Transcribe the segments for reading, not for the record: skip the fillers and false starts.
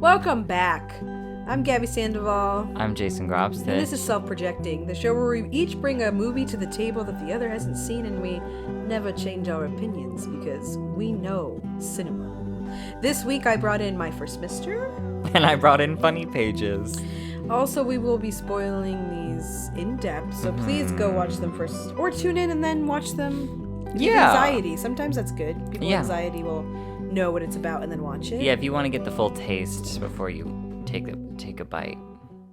Welcome back. I'm Gabby Sandoval. I'm Jason Grobstich. And this is Self-Projecting, the show where we each bring a movie to the table that the other hasn't seen, and we never change our opinions because we know cinema. This week I brought in My First Mister. And I brought in Funny Pages. Also, we will be spoiling these in depth, so please go watch them first. Or tune in and then watch them. Anxiety. Sometimes that's good. People with anxiety will know what it's about and then watch it. Yeah, if you want to get the full taste before you take a bite.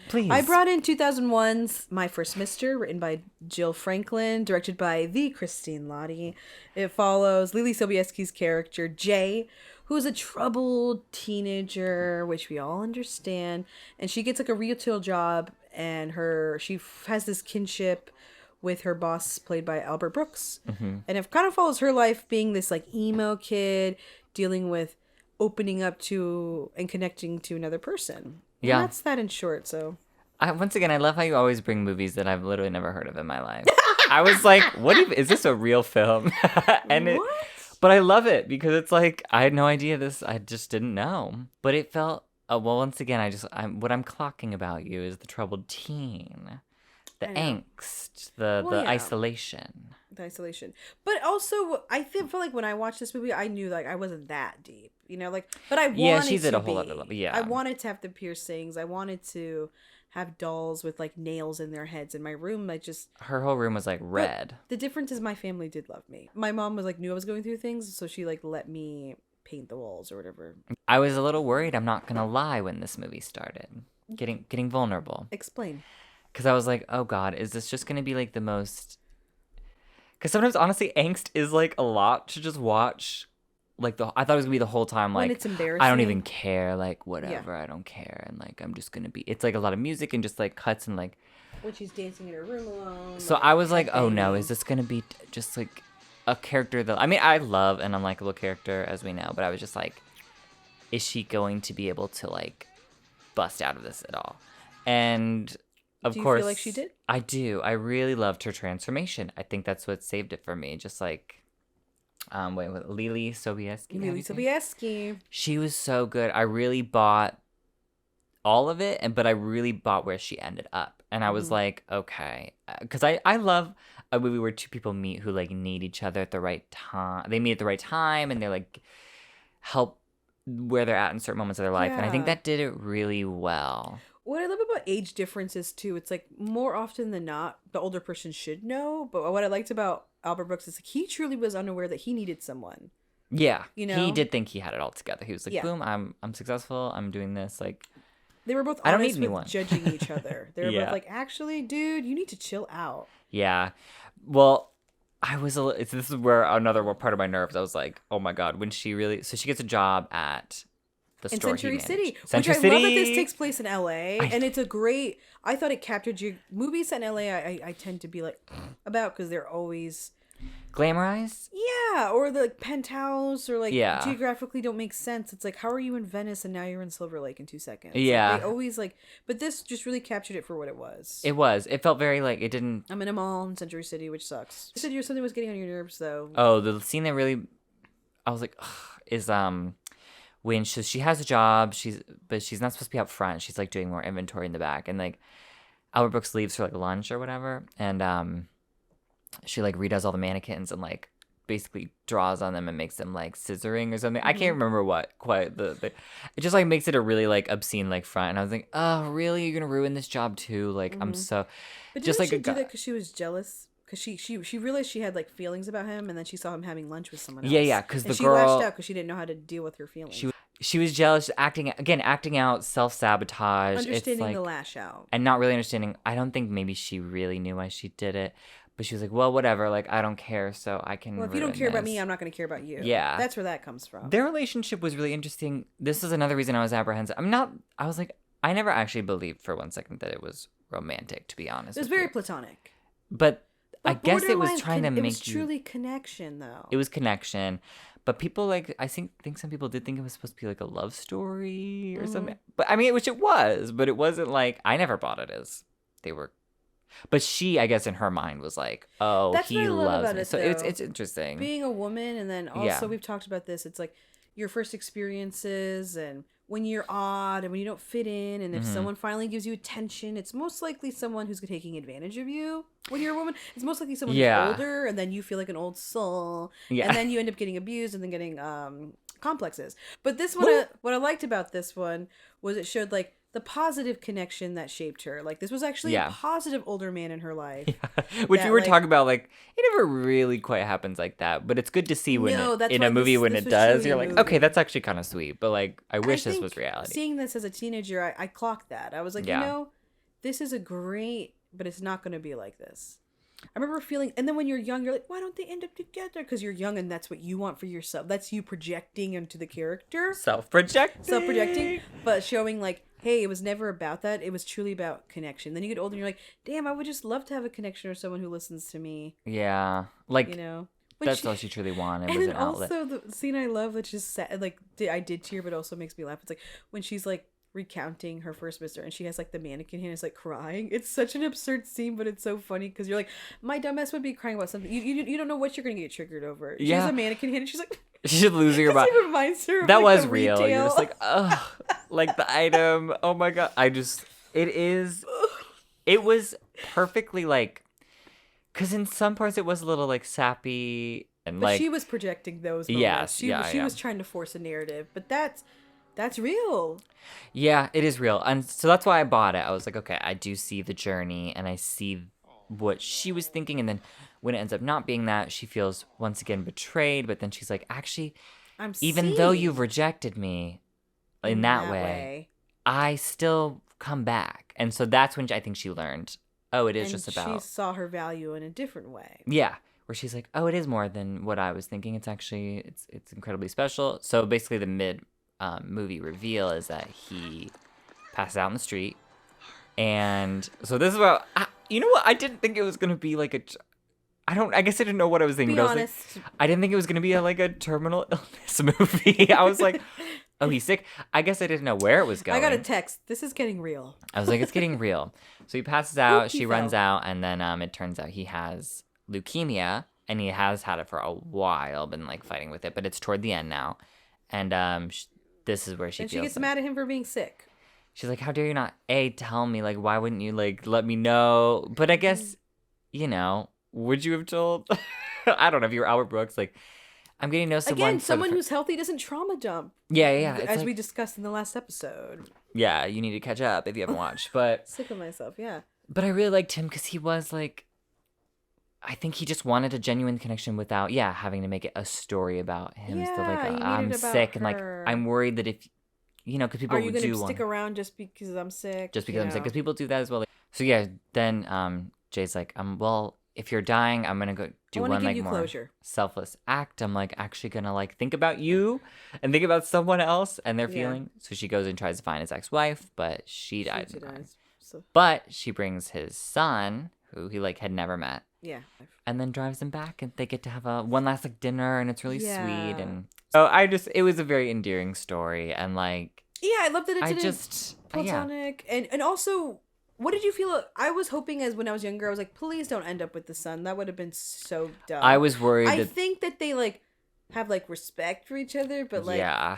Please. I brought in 2001's My First Mister, written by Jill Franklin, directed by the Christine Lottie. It follows Lily Sobieski's character, Jay, who's a troubled teenager, which we all understand. And she gets like a retail job, and she has this kinship with her boss, played by Albert Brooks. Mm-hmm. And it kind of follows her life being this like emo kid, dealing with opening up to and connecting to another person. Yeah. And that's that in short, so. Once again, I love how you always bring movies that I've literally never heard of in my life. I was like, is this a real film? But I love it because it's like, I had no idea this. I just didn't know. But it felt, once again, what I'm clocking about you is the troubled teen. The angst, the isolation. The isolation. But also, I feel like when I watched this movie, I knew like I wasn't that deep, but I wanted to Yeah, she's at a whole other level, yeah. I wanted to have the piercings. I wanted to have dolls with like nails in their heads in my room. Her whole room was like red. But the difference is my family did love me. My mom was like, knew I was going through things, so she like let me paint the walls or whatever. I was a little worried, I'm not going to lie, when this movie started. Getting vulnerable. Explain. Because I was like, oh God, is this just going to be like the most... Because sometimes, honestly, angst is like a lot to just watch. Like, I thought it was going to be the whole time, like, when it's embarrassing. I don't even care, like, whatever, I don't care. And, like, I'm just going to be... It's like a lot of music and just, like, cuts and, like... When she's dancing in her room alone. So I was like, oh no, is this going to be just, like, a character that... I mean, I love an unlikable character, as we know, but I was just like, is she going to be able to, like, bust out of this at all? And... Of course, do you feel like she did? I do. I really loved her transformation. I think that's what saved it for me. Just like, Lily Sobieski. Lily Sobieski. She was so good. I really bought all of it, but I really bought where she ended up. And I was like, okay. Because I love a movie where two people meet who, like, need each other at the right time. They meet at the right time, and they, like, help where they're at in certain moments of their life. Yeah. And I think that did it really well. What I love about age differences, too, it's like more often than not, the older person should know. But what I liked about Albert Brooks is like he truly was unaware that he needed someone. Yeah. He did think he had it all together. He was like, boom, I'm successful. I'm doing this. Like, they were both honest with judging each other. They were both like, actually, dude, you need to chill out. Yeah. Well, this is where another part of my nerves. I was like, oh my God, when she gets a job at... in Century City, which I love that this takes place in LA, and it's a great. I thought it captured movies set in LA. I tend to be like about because they're always glamorized. Yeah, or the like penthouse, or like geographically don't make sense. It's like, how are you in Venice and now you're in Silver Lake in 2 seconds? Yeah, like, they always like, but this just really captured it for what it was. It felt very like it didn't. I'm in a mall in Century City, which sucks. You said something was getting on your nerves though. Oh, the scene that really, I was like, is when she has a job, but she's not supposed to be up front. She's like doing more inventory in the back, and like Albert Brooks leaves for like lunch or whatever, and she like redoes all the mannequins and like basically draws on them and makes them like scissoring or something. I can't remember what quite the it just like makes it a really like obscene like front, and I was like, oh really, you're gonna ruin this job too? Like I'm so. But just like she do that because she was jealous. Because she realized she had like feelings about him, and then she saw him having lunch with someone else. Yeah. Because she lashed out because she didn't know how to deal with her feelings. She was jealous, acting out, self-sabotage. Understanding the lash out. And not really understanding. I don't think maybe she really knew why she did it. But she was like, well, whatever. Like, I don't care, so I can. Well, if you don't care about me, I'm not going to care about you. Yeah. That's where that comes from. Their relationship was really interesting. This is another reason I was apprehensive. I was like, I never actually believed for 1 second that it was romantic, to be honest. It was very platonic. But I guess it was trying to make you... It was truly connection, though. It was connection. But people, like, I think some people did think it was supposed to be, like, a love story or something. But, I mean, which it was. But it wasn't, like... I never bought it as they were... But she, I guess, in her mind was like, oh, that's he loves me. So though. It's interesting. Being a woman, and then also we've talked about this. It's like your first experiences and when you're odd and when you don't fit in, and if Mm-hmm. someone finally gives you attention, it's most likely someone who's taking advantage of you. When you're a woman, it's most likely someone Yeah. who's older, and then you feel like an old soul, Yeah. and then you end up getting abused and then getting complexes. But this one, what I liked about this one was it showed like the positive connection that shaped her. Like this was actually Yeah. a positive older man in her life. Which that, we were like- talking about, like, it never really quite happens like that. But it's good to see when No, that's in why a movie this- when this it was does. truly You're a like, movie. okay, that's actually kind of sweet. But like, I wish this think was reality. Seeing this as a teenager, I clocked that. I was like, Yeah. you know, this is a great, but it's not going to be like this. I remember feeling, and then when you're young, you're like, why don't they end up together? Because you're young and that's what you want for yourself. That's you projecting into the character. Self-projecting, but showing like, hey, it was never about that. It was truly about connection. Then you get older and you're like, damn, I would just love to have a connection with someone who listens to me, Yeah, like you know? When that's she- all she truly wanted And was then an outlet. also the scene I love, which is sad, like I did tear, but also makes me laugh. It's like when she's like recounting her first mister, and she has like the mannequin hand, is like crying. It's such an absurd scene, but it's so funny because you're like, my dumbass would be crying about something. You don't know what you're gonna get triggered over. She has Yeah. a mannequin hand, and she's like, She's losing her mind. it reminds her of, That like, was the real. retail. You're just like, ugh, like the item. Oh my god! It was perfectly like, because in some parts it was a little like sappy and But like she was projecting those moments. Yes, she yeah, she yeah. was trying to force a narrative, but that's real. Yeah, it is real. And so that's why I bought it. I was like, okay, I do see the journey and I see what she was thinking. And then when it ends up not being that, she feels once again betrayed. But then she's like, actually, I'm even though seeing you've rejected me in that way, I still come back. And so that's when I think she learned, oh, it is and just she about. saw her value in a different way. Yeah. Where she's like, oh, it is more than what I was thinking. It's actually, it's incredibly special. So basically the mid movie reveal is that he passes out in the street. And so this is about, you know what? I didn't think it was going to be like I guess I didn't know what I was thinking. Be but I was honest. like, I didn't think it was going to be like a terminal illness movie. I was like, oh, he's sick. I guess I didn't know where it was going. I got a text. This is getting real. I was like, it's getting real. So he passes out, Oop, he she runs fell. out, and then it turns out he has leukemia, and he has had it for a while, been like fighting with it, but it's toward the end now. And this is where she And she feels gets like, mad at him for being sick. she's like, how dare you not tell me? Like, why wouldn't you like let me know? But I guess, you know, would you have told? I don't know if you were Albert Brooks, like, I'm getting to know someone. Again, for the someone fir- who's healthy doesn't trauma dump. yeah. It's As like, we discussed in the last episode. yeah, you need to catch up if you haven't watched. But Sick of myself, yeah. But I really liked him because he was like, I think he just wanted a genuine connection without, having to make it a story about him. So Yeah, like, he made I'm it about sick, and like, her. I'm worried that if, because people Are you going do to want stick around just because I'm sick? just because You I'm sick, know? because people do that as well. So yeah, then Jay's like, well, if you're dying, I'm gonna go do I wanna one give like you more closure. selfless act. I'm like actually gonna like think about you and think about someone else and their Yeah. feeling. So she goes and tries to find his ex-wife, but she died. She in the crime. dies. So, But she brings his son, who he like had never met, yeah. and then drives him back, and they get to have one last like dinner, and it's really Yeah. sweet. And so it was a very endearing story, and like Yeah, I love that it I didn't just platonic. And also, what did you feel? I was hoping as when I was younger, I was like, please don't end up with the son. That would have been so dumb. I was worried I that think that they like have like respect for each other, but like Yeah.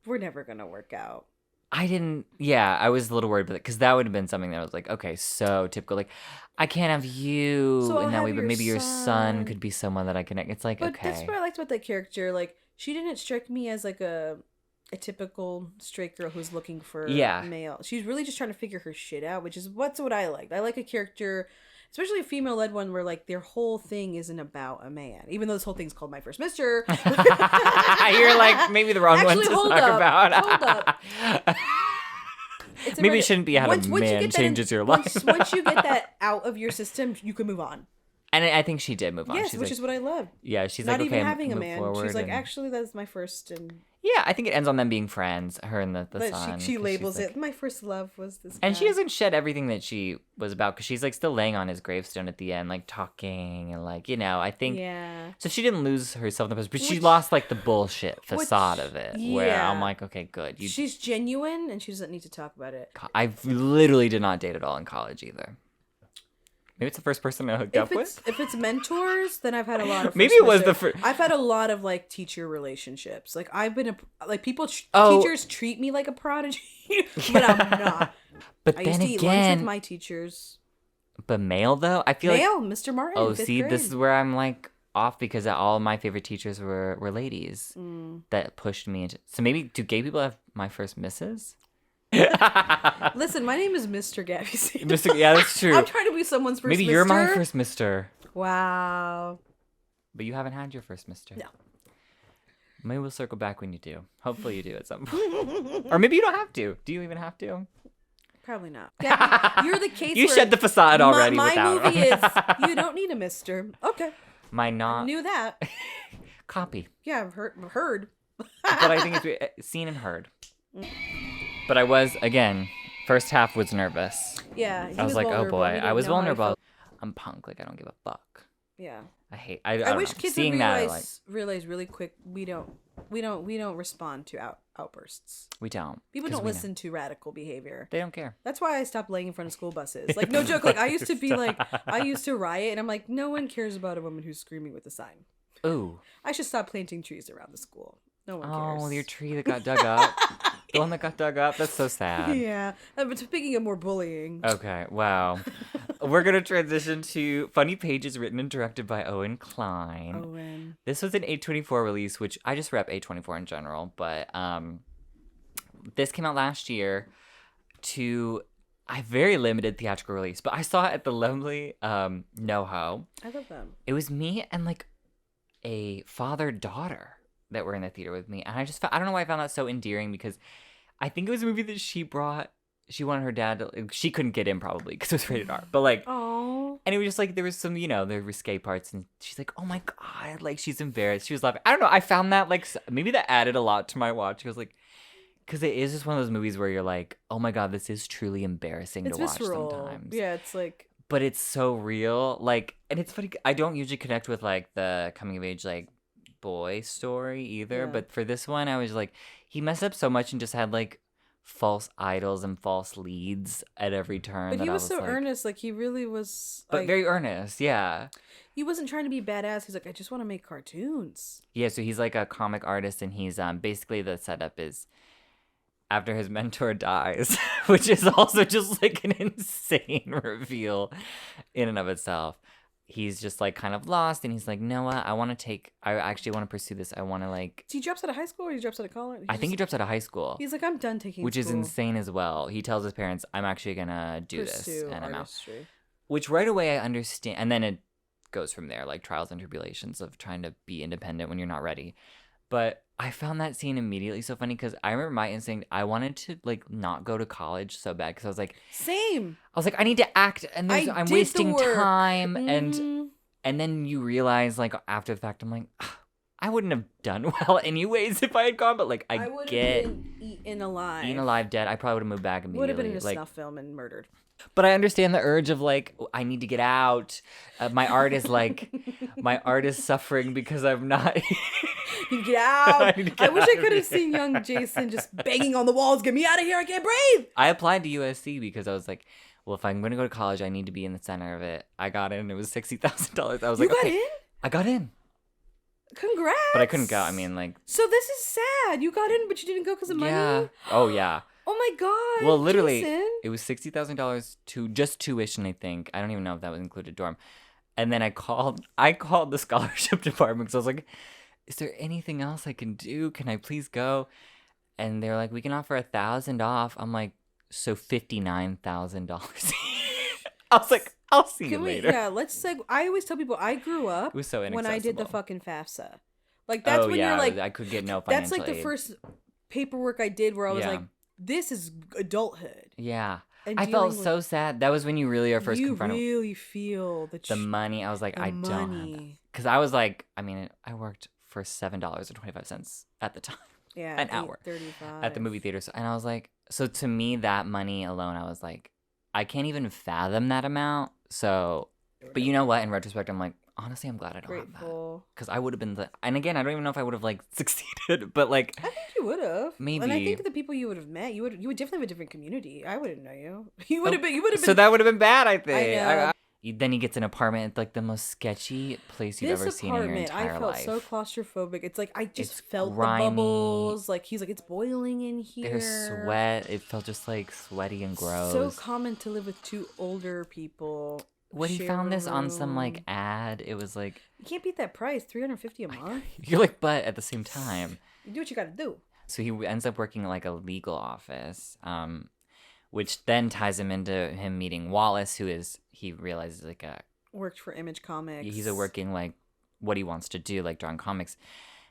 we're never gonna work out. I didn't. Yeah, I was a little worried, because that would have been something that I was like, okay, so typical. Like, I can't have you So I'll in that have way, but your maybe your son son. could be someone that I connect. It's like, But okay, that's what I liked about that character. Like, she didn't strike me as like a typical straight girl who's looking for Yeah. male. She's really just trying to figure her shit out, which is what I liked. I like a character, especially a female led one, where like their whole thing isn't about a man. Even though this whole thing's called My First Mister. You're like maybe the wrong one Actually, to hold talk up, about. hold up. Maybe it shouldn't be how a man changes your life. Once you get that out of your system, you can move on. And I think she did move on. Yes, She's which like, is what I loved. yeah, she's Not like, okay, even having a move man. forward, She's like, and- actually, that's my first, and yeah, I think it ends on them being friends, her and the but son. she 'cause labels she's like- it. My first love was this. And she guy. hasn't shed everything that she was about, because she's like still laying on his gravestone at the end, like talking and like, I think. Yeah. So she didn't lose herself in the process, but she Which- lost like the bullshit facade which- of it. Where yeah. I'm like, okay, good. She's genuine, and she doesn't need to talk about it. I literally did not date at all in college either. Maybe it's the first person I hooked up with. If it's mentors, then I've had a lot of. Maybe it was the first. I've had a lot of like teacher relationships. Like I've been teachers treat me like a prodigy, but I'm not. But I then used to eat lunch again, with my teachers. but male though, I feel Male, Mr. Martin. Oh, fifth see, grade. this is where I'm like off because all my favorite teachers were ladies that pushed me into. So maybe do gay people have my first misses? Listen, my name is Mr. Gaby. Mr. Yeah, that's true. I'm trying to be someone's first. Maybe you're my first Mister. Wow. But you haven't had your first Mister. No. Maybe we'll circle back when you do. Hopefully you do at some point. Or maybe you don't have to. Do you even have to? Probably not. Yeah, you're the case. You where shed the facade already. My without movie is you don't need a Mister. Okay. My not I knew that. copy. Yeah, I've heard. But I think it's seen and heard. But I was again. First half was nervous. Yeah. I was like, oh boy, I was vulnerable. I'm punk. Like I don't give a fuck. Yeah. I wish know. kids Seeing would that, realize really quick we don't respond to outbursts. We don't. People don't listen to radical behavior. They don't care. That's why I stopped laying in front of school buses. Like no joke. Like I used to riot, and I'm like, no one cares about a woman who's screaming with a sign. Ooh. I should stop planting trees around the school. No one cares. Oh, your tree that got dug up. The one that got dug up. That's so sad. Yeah. But speaking of more bullying. Okay. Wow. We're gonna transition to Funny Pages, written and directed by Owen Kline. Owen. This was an A24 release, which I just rep A24 in general, but this came out last year to a very limited theatrical release. But I saw it at the lovely NoHo. I love them. It was me and like a father-daughter that were in the theater with me, and I don't know why I found that so endearing, because I think it was a movie that she wanted her dad to, she couldn't get in probably because it was rated R, but like, oh, and it was just like there was some, there were risque parts, and she's like, oh my god, like she's embarrassed, she was laughing. I don't know, I found that like maybe that added a lot to my watch. I was like, because it is just one of those movies where you're like, oh my god, this is truly embarrassing to watch sometimes. Yeah, it's like, but it's so real, like, and it's funny. I don't usually connect with like the coming of age like boy story either, but for this one I was like, he messed up so much and just had like false idols and false leads at every turn. But he was so like, earnest, like he really was, but like, very earnest. Yeah, he wasn't trying to be badass. He's like, I just want to make cartoons. Yeah, so he's like a comic artist, and he's basically the setup is after his mentor dies, which is also just like an insane reveal in and of itself. He's just like kind of lost, and he's like, Noah, I actually want to pursue this. I want to like. So he drops out of high school, or he drops out of college? I think he drops out of high school. He's like, I'm done taking which school. Is insane as well. He tells his parents, I'm actually gonna pursue this, and I'm out. Which right away I understand, and then it goes from there, like trials and tribulations of trying to be independent when you're not ready. But I found that scene immediately so funny, because I remember my instinct, I wanted to like not go to college so bad, because I was like, same. I was like, I need to act, and I'm wasting time, mm-hmm. and then you realize like after the fact, I'm like, I wouldn't have done well anyways if I had gone, but like I would have been eaten alive. Dead. I probably would have moved back immediately. Would have been in a snuff film and murdered. But I understand the urge of like, I need to get out. My art is suffering because I'm not. You get out. I wish I could have seen young Jason just banging on the walls. Get me out of here. I can't breathe. I applied to USC because I was like, well, if I'm going to go to college, I need to be in the center of it. I got in. It was $60,000. I was like, you got okay. in? I got in. Congrats. But I couldn't go. I mean, like. So this is sad. You got in, but you didn't go because of money? Yeah. Oh, yeah. Oh my god. Well, literally, Jason. It was $60,000 to just tuition, I think. I don't even know if that was included dorm. And then I called the scholarship department because I was like, is there anything else I can do? Can I please go? And they're like, we can offer $1,000 off. I'm like, so $59,000. I was like, I'll see you later. Yeah, let's say, I always tell people I grew up it was so when I did the fucking FAFSA. Like that's when you're like, I could get no financial that's like the aid. first paperwork I did where I was like, this is adulthood. Yeah. And I felt so sad. That was when you really are first confronted. You really feel the money. I was like, I don't have that. Because I was like, I mean, I worked for $7.25 at the time. Yeah. An hour. $8.35. At the movie theater. And I was like, so to me, that money alone, I was like, I can't even fathom that amount. So, but you know what? In retrospect, I'm like, honestly, I'm glad I don't have that. Because I would have been and again, I don't even know if I would have like succeeded, but like. I think you would have. Maybe. And I think the people you would have met, you would definitely have a different community. I wouldn't know you. You would have been. So that would have been bad, I think. I know. Then he gets an apartment at like the most sketchy place you've ever seen in your entire I felt life. so claustrophobic. It's like I just It's felt grimy. the bubbles. Like he's like, it's boiling in here. There's sweat. It felt just like sweaty and gross. So common to live with two older people. When he share found a this on some like room. ad, it was like You can't beat that price, $350 a month. you're like, but at the same time. You do what you got to do. So he ends up working in like a legal office, which then ties him into him meeting Wallace, he realizes like Worked for Image Comics. he's working like what he wants to do, like drawing comics.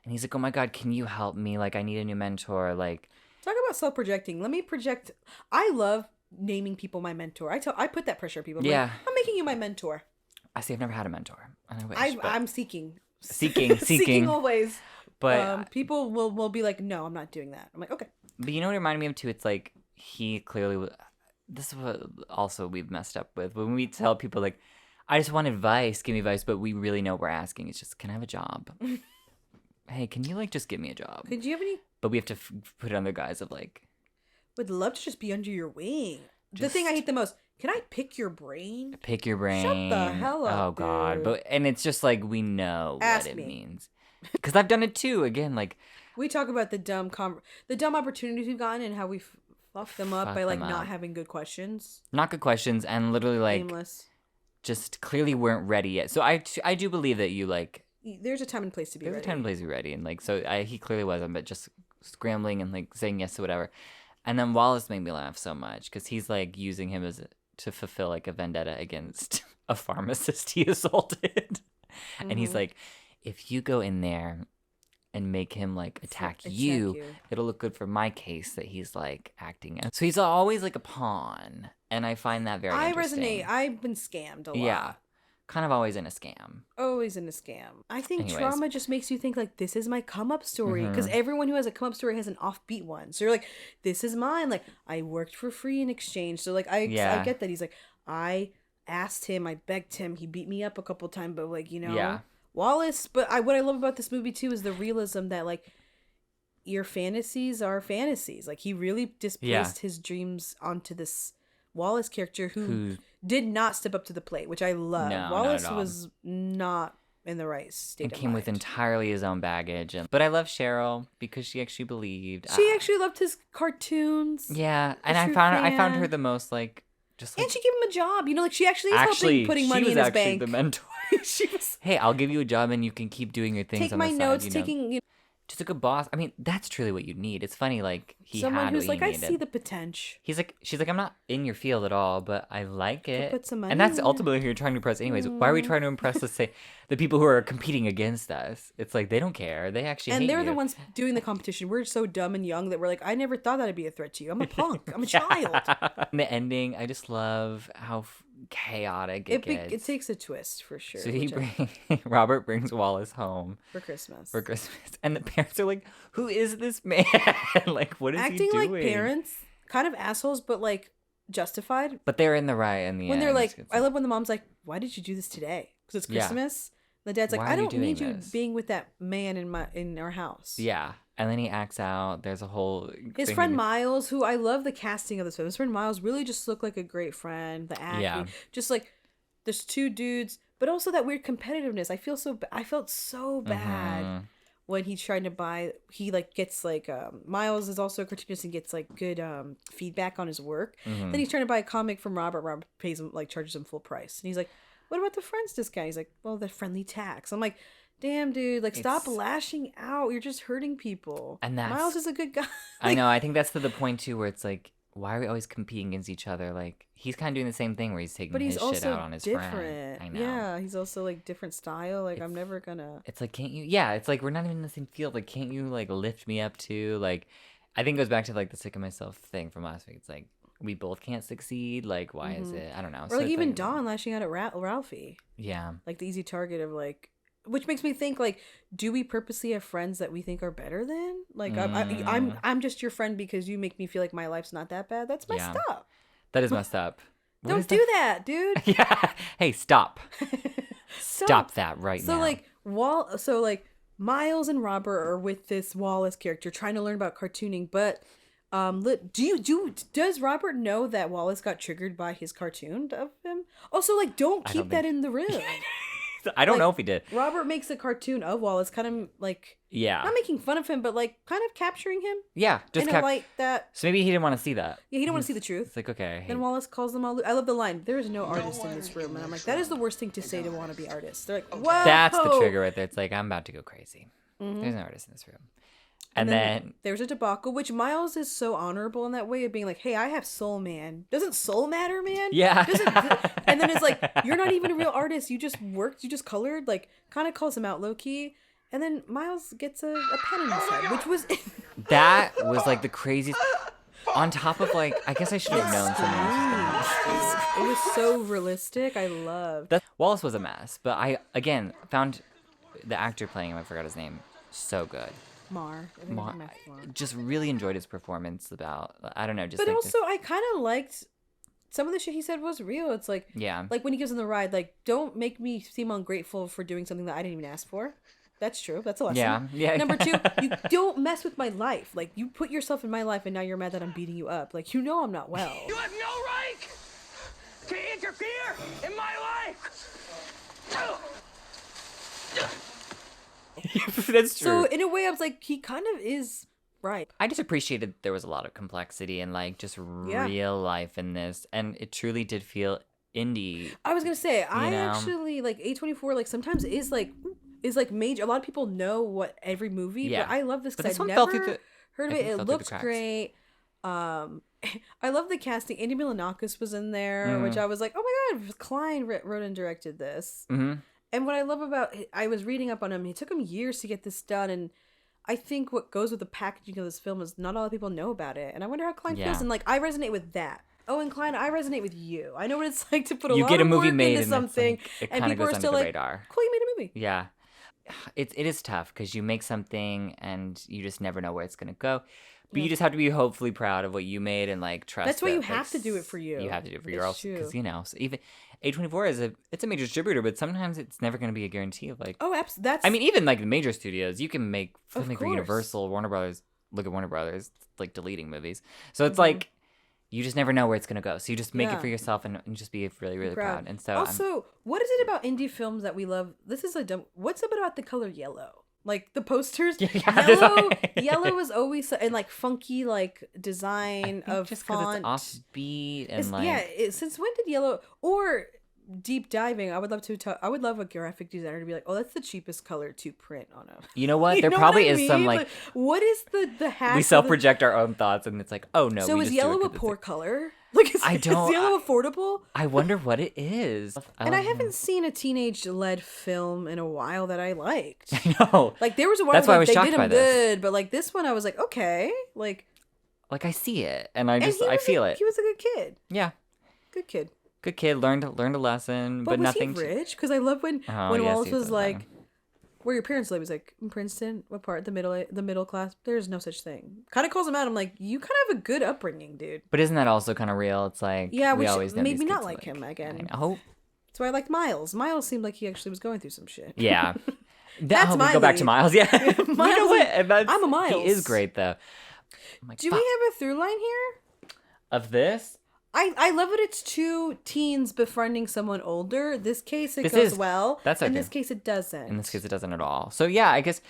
And he's like, oh my God, can you help me? Like, I need a new mentor. Like, talk about self-projecting. Let me project. I love naming people my mentor. I put that pressure on people. I'm like, I'm making you my mentor. I see, I've never had a mentor. And I wish, I'm seeking. Seeking always. But people will be like, no, I'm not doing that. I'm like, okay. But you know what it reminded me of too? It's like he clearly. This is what also we've messed up with when we tell people like, I just want advice, give me advice, but we really know what we're asking. It's just, can I have a job? Hey, can you like just give me a job? Could you have any? But we have to put it on the guise of like, would love to just be under your wing. The thing I hate the most. Can I pick your brain? Pick your brain. Shut the hell up. Oh God! Dude. And it's just like we know Ask what it me. means because I've done it too. Again, like we talk about the dumb opportunities we've gotten and how we fucked them up by like not having good questions. Not good questions and literally like aimless. Just clearly weren't ready yet. So I do believe that you like. There's a time and place to be ready. There's a time and place to be ready, and like so he clearly wasn't, but just scrambling and like saying yes to whatever. And then Wallace made me laugh so much because he's like using him to fulfill like a vendetta against a pharmacist he assaulted. And he's like, if you go in there and make him like attack you, it'll look good for my case that he's like acting as. So he's always like a pawn. And I find that very interesting. Resonate. I've been scammed a lot. Yeah. Kind of always in a scam. Always in a scam. I think trauma just makes you think like, this is my come up story. Because everyone who has a come up story has an offbeat one. So you're like, this is mine. Like, I worked for free in exchange. So like, I get that. He's like, I asked him, I begged him. He beat me up a couple times, but like, you know, Wallace. But what I love about this movie too is the realism that like, your fantasies are fantasies. Like he really displaced his dreams onto this Wallace character who did not step up to the plate, which I love. No, Wallace was not in the right state and of came mind. with entirely his own baggage. But I love Cheryl because she actually believed. She actually loved his cartoons. Yeah, and I found her the most like just like, and she gave him a job. You know, like she actually is helping putting money in his bank. The mentor. She was. Hey, I'll give you a job and you can keep doing your things. Take on my the notes. side, You know. Just a good boss. I mean, that's truly what you need. It's funny, like someone had who's what like, he needed. I see the potential. She's like, I'm not in your field at all, but I like it. Put some money and that's in ultimately who you're trying to impress. Anyways, why are we trying to impress? Let's say the people who are competing against us. It's like they don't care. They actually and hate they're you. the ones doing the competition. We're so dumb and young that we're like, I never thought that'd be a threat to you. I'm a punk. I'm a child. And the ending, I just love how chaotic it gets. It takes a twist for sure. So Robert brings Wallace home for Christmas. And the parents are like, "Who is this man? Like, what is acting he doing?" like parents, kind of assholes, but like justified. But they're in the right in the when end. They're like, I love when the mom's like, "Why did you do this today? Because it's Christmas." The dad's like, Why "I don't need this? you being with that man in our house." Yeah. And then he acts out. There's a whole his friend Miles, who I love the casting of this film. His friend Miles really just looked like a great friend. The acting, just like there's two dudes, but also that weird competitiveness. I felt so bad when he's trying to buy. He like gets like Miles is also a cartoonist and gets like good feedback on his work. Then he's trying to buy a comic from Robert. Robert pays him charges him full price, and he's like, "What about the friends discount?" He's like, "Well, the friendly tax." I'm like, damn, dude, like, stop lashing out. You're just hurting people. And Miles is a good guy. I know. I think that's to the point, too, where it's like, why are we always competing against each other? Like, he's kind of doing the same thing where he's taking his shit out on his friend. I know. Yeah, he's also, like, different style. Like, I'm never gonna... It's like, can't you... Yeah, it's like, we're not even in the same field. Like, can't you, like, lift me up, too? Like, I think it goes back to, like, the sick of myself thing from last week. It's like, we both can't succeed. Like, why is it? I don't know. Or, like, even Dawn lashing out at Ralphie. Yeah. Like, the easy target of, like... Which makes me think, like, do we purposely have friends that we think are better than? Like, I'm just your friend because you make me feel like my life's not that bad. That's messed up. That is messed up. Don't do that, dude. Yeah. Hey, stop. Stop that right now. So, like, Miles and Robert are with this Wallace character trying to learn about cartooning, but Does Robert know that Wallace got triggered by his cartoon of him? Also, like, don't I keep don't that think- in the room. I don't Like, know if he did. Robert makes a cartoon of Wallace, kind of like Yeah. not making fun of him, but like kind of capturing him Yeah. Just in a light that So maybe he didn't want to see that. he don't want to see the truth. It's like, okay. I hate- Then Wallace calls them all. I love the line. There is no artist in this room, and I'm like, that is the worst thing to say to want to be artists. They're like, whoa. That's the trigger right there. It's like, I'm about to go crazy. There's no artist in this room. And then there's a debacle, which Miles is so honorable in that way of being like, hey, I have soul, man. Doesn't soul matter, man? Yeah. And then it's like, you're not even a real artist. You just worked. You just colored. Like, kind of calls him out low key. And then Miles gets a pen in his head, which was that was like the craziest. On top of like, I guess I should have known something was it was so realistic. I loved. that. Wallace was a mess, but I again found the actor playing him. I forgot his name. So good. Mar. I think Mar- Max Mar. Just really enjoyed his performance. About I don't know. Just But like also, I kind of liked some of the shit he said was real. It's like, yeah. like when he gives him the ride, like, don't make me seem ungrateful for doing something that I didn't even ask for. That's true. That's a lesson. Yeah. Yeah. Number two, you don't mess with my life. Like, you put yourself in my life, and now you're mad that I'm beating you up. Like, you know I'm not well. You have no right to interfere in my life. That's true. So in a way, I was like, he kind of is right. I just appreciated there was a lot of complexity and like just real life in this, and it truly did feel indie. I was gonna say, I know? actually like A24. Like sometimes is like major. A lot of people know what every movie, Yeah. but I love this But because this I one never fell through the- heard of I it. think It fell through the looks cracks. great. I love the casting. Andy Milonakis was in there, which I was like, oh my god, Kline wrote and directed this. Mm-hmm. And what I love about I was reading up on him. It took him years to get this done, and I think what goes with the packaging of this film is not a lot of people know about it. And I wonder how Kline Yeah. feels. And like, I resonate with that. Owen Kline, I resonate with you. I know what it's like to put a You lot get a of movie work made into and something, it's like, it and kind of people goes are under still the like, radar. "Cool, you made a movie." Yeah. It is tough because you make something and you just never know where it's gonna go. But you just have to be hopefully proud of what you made and like trust. That's why that, you like, have to do it for you. You have to do it for It's yourself true. because so even A24 is it's a major distributor, but sometimes it's never gonna be a guarantee of like. Oh, that's. I mean, even like the major studios, you can make Of filmmaker course. Universal, Warner Brothers. Look at Warner Brothers, like deleting movies. So Mm-hmm. it's like you just never know where it's gonna go. So you just make Yeah. it for yourself and just be really, really proud. And so also, what is it about indie films that we love? This is a dumb. What's up about the color yellow? Like the posters, Yeah, yellow. Yellow is always and like funky like design I think of just because font. it's offbeat and It's- like yeah. Since when did yellow or deep diving? I would love to. I would love a graphic designer to be like, oh, that's the cheapest color to print on a. you know what? You There know probably what I is some mean? like what is the hack? we of self the- project our own thoughts and it's like, oh no. So we is just do it yellow a 'cause it's poor like- color? Like, I don't- Is yellow affordable? I wonder what it is. And I haven't seen a teenage-led film in a while that I liked. I know. Like there was a while That's where why I was they shocked did by them this. good, but like this one, I was like, okay, like Like I see it and I and just he I was feel a, it. He was a good kid, Yeah. good kid. Good kid, learned a lesson, but was nothing. he rich? Because I love when Oh, when yes, Wallace he was was a like, father. "Where your parents live?" He's like, "In Princeton. What part? The middle class. There's no such thing." Kind of calls him out. I'm like, you kind of have a good upbringing, dude. But isn't that also kind of real? It's like Yeah, we which always know made these me not kids, like him again. I hope. That's why I liked Miles. Miles seemed like he actually was going through some shit. Yeah. That's we my go back to lead. Miles. Yeah. You know Miles what? is- And that's- I'm a Miles. He is great though. I'm like, Do fuck. we have a through line here? Of this? I love that it's two teens befriending someone older. This case it This goes is- well. that's In okay. this case it doesn't. In this case, it doesn't at all. So yeah, I guess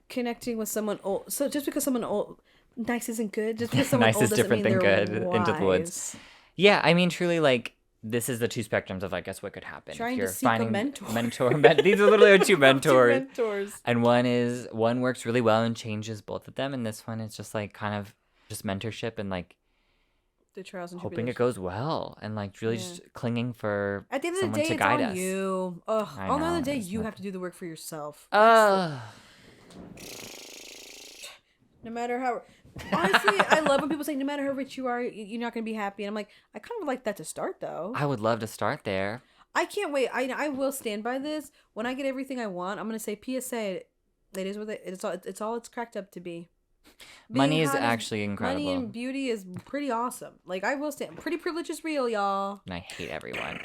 Connecting with someone old. So just because someone old nice isn't good. Just because someone Nice old is doesn't different mean than they're good. Into the woods. wise. yeah. I mean, truly, like this is the two spectrums of I guess what could happen. Trying if to you're seek a finding mentor. These are literally our two Two mentors. mentors. And one works really well and changes both of them, and this one is just like kind of just mentorship and like The trials and hoping it tribulations. goes well and like really just clinging for At the end of someone the day, to it's guide on us. you. Ugh. I On the end know, of the day, there's you no- have to do the work for yourself. No matter how. Honestly, I love when people say, no matter how rich you are, you're not going to be happy. And I'm like, I kind of like that to start, though. I would love to start there. I can't wait. I will stand by this. When I get everything I want, I'm going to say PSA. It is what it's all it's cracked up to be. Money Being is hot actually incredible. Money and beauty is pretty awesome. Like, I will stand. Pretty privilege is real, y'all. And I hate everyone.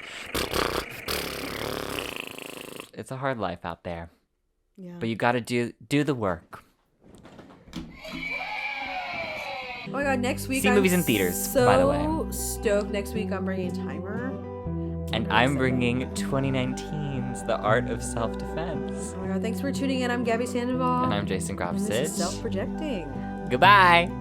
It's a hard life out there. Yeah. But you got to do the work. Oh my god, next week See movies in theaters, so by the way. Stoked. Next week I'm bringing Timer. And I'm bringing 2019's The Art of Self-Defense. Oh my god, thanks for tuning in. I'm Gabby Sandoval. And I'm Jason And this is Grafsich. Self-Projecting. Goodbye.